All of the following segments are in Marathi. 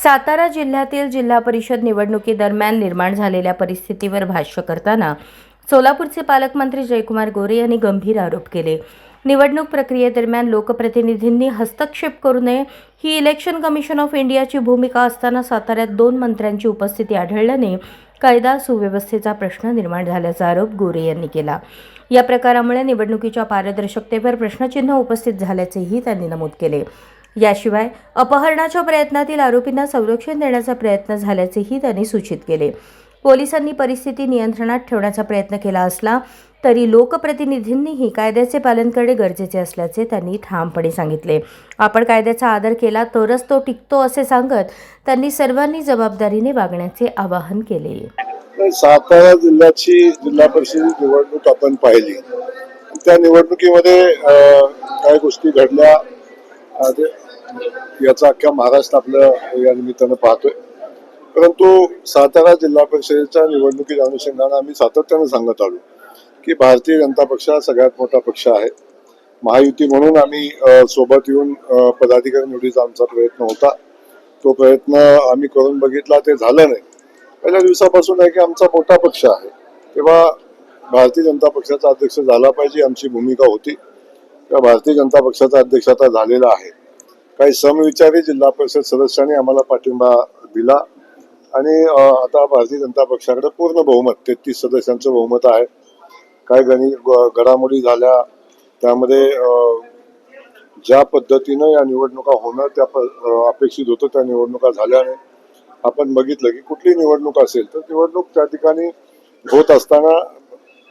सातारा जिल्ह्यातील जिल्हा परिषद निवडणुकीदरम्यान निर्माण झालेल्या परिस्थितीवर भाष्य करताना सोलापूरचे पालकमंत्री जयकुमार गोरे यांनी गंभीर आरोप केले। निवडणूक प्रक्रियेदरम्यान लोकप्रतिनिधींनी हस्तक्षेप करू नये ही इलेक्शन कमिशन ऑफ इंडियाची भूमिका असताना साताऱ्यात 2 मंत्र्यांची उपस्थिती आढळल्याने कायदा सुव्यवस्थेचा प्रश्न निर्माण झाल्याचा आरोप गोरे यांनी केला। या प्रकारामुळे निवडणुकीच्या पारदर्शकतेवर प्रश्नचिन्ह उपस्थित झाल्याचेही त्यांनी नमूद केले। याशिवाय अपहरणाच्या प्रयत्नातील आरोपींना संरक्षण देण्याचा प्रयत्न झाल्याचेही त्यांनी सूचित केले। पोलिसांनी परिस्थिती नियंत्रणात ठेवण्याचा प्रयत्न केला असला तरी लोकप्रतिनिधींनीही कायद्याचे पालन करणे गरजेचे असल्याचे त्यांनी ठामपणे सांगितले। आपण कायद्याचा आदर केला तरच तो टिकतो असे सांगत त्यांनी सर्वांनी जबाबदारीने वागण्याचे आवाहन केले। सातारा जिल्ह्याची जिल्हा परिषद निवडणूक आपण पाहिली। त्या निवडणुकीमध्ये काही गोष्टी घडल्या याचा अख्ख्या महाराष्ट्र आपल्या या निमित्तानं पाहतोय। परंतु सातारा जिल्हा परिषदेच्या निवडणुकीच्या अनुषंगाने आम्ही सातत्याने सांगत आलो की भारतीय जनता पक्ष हा सगळ्यात मोठा पक्ष आहे। महायुती म्हणून आम्ही सोबत येऊन पदाधिकारी निवडीचा आमचा प्रयत्न होता। तो प्रयत्न आम्ही करून बघितला, ते झालं नाही। पहिल्या दिवसापासून आहे की आमचा मोठा पक्ष आहे, तेव्हा भारतीय जनता पक्षाचा अध्यक्ष झाला पाहिजे आमची भूमिका होती। भारतीय जनता पक्षाचा अध्यक्ष आता झालेला आहे। काही समविचारी जिल्हा परिषद सदस्यांनी आम्हाला पाठिंबा दिला आणि आता भारतीय जनता पक्षाकडे पूर्ण बहुमत 33 सदस्यांचं बहुमत आहे। काही घडामोडी झाल्या, त्यामध्ये ज्या पद्धतीनं या निवडणुका होणं त्या अपेक्षित होतं त्या निवडणुका झाल्या नाही। आपण बघितलं की कुठली निवडणूक असेल तर निवडणूक त्या ठिकाणी होत असताना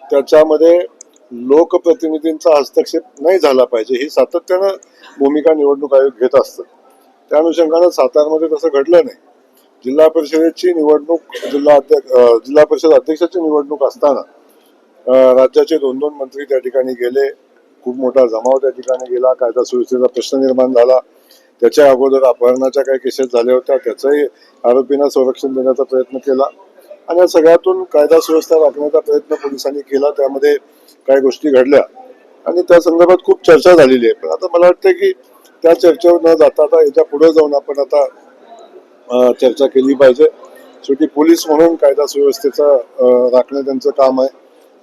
त्याच्यामध्ये लोकप्रतिनिधींचा हस्तक्षेप नाही झाला पाहिजे ही सातत्यानं भूमिका निवडणूक आयोग घेत असतं। त्या अनुषंगाने सातारमध्ये तसं घडलं नाही। जिल्हा परिषदेची निवडणूक जिल्हा परिषद अध्यक्षाची निवडणूक असताना राज्याचे 2 मंत्री त्या ठिकाणी गेले, खूप मोठा जमाव त्या ठिकाणी गेला, कायदा सुव्यवस्थेचा प्रश्न निर्माण झाला। त्याच्या अगोदर अपहरणाच्या काही केसेस झाल्या होत्या, त्याचाही आरोपींना संरक्षण देण्याचा प्रयत्न केला आणि या सगळ्यातून कायदा सुव्यवस्था राखण्याचा प्रयत्न पोलिसांनी केला। त्यामध्ये काही गोष्टी घडल्या आणि त्या संदर्भात खूप चर्चा झालेली आहे। पण आता मला वाटतं की त्या चर्चेवर न जाता आता याच्या पुढे जाऊन आपण आता चर्चा केली पाहिजे। शेवटी पोलीस म्हणून कायदा सुव्यवस्थेचा राखणं त्यांचं काम आहे,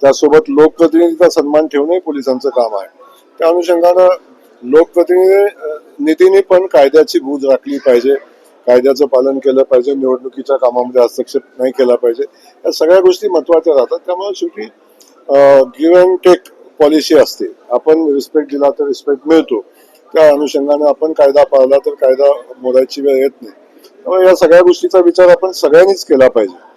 त्यासोबत लोकप्रतिनिधीचा सन्मान ठेवणंही पोलिसांचं काम आहे। त्या अनुषंगानं लोकप्रतिनिधींनी पण कायद्याची बूज राखली पाहिजे, कायद्याचं पालन केलं पाहिजे, निवडणुकीच्या कामामध्ये हस्तक्षेप नाही केला पाहिजे। या सगळ्या गोष्टी महत्त्वाच्या राहतात। त्यामुळे शेवटी गिव्ह अँड टेक पॉलिसी असते, आपण रिस्पेक्ट दिला तर रिस्पेक्ट मिळतो। त्या अनुषंगाने आपण कायदा पाळला तर कायदा मोडायची वेळ येत नाही। त्यामुळे या सगळ्या गोष्टीचा विचार आपण सगळ्यांनीच केला पाहिजे।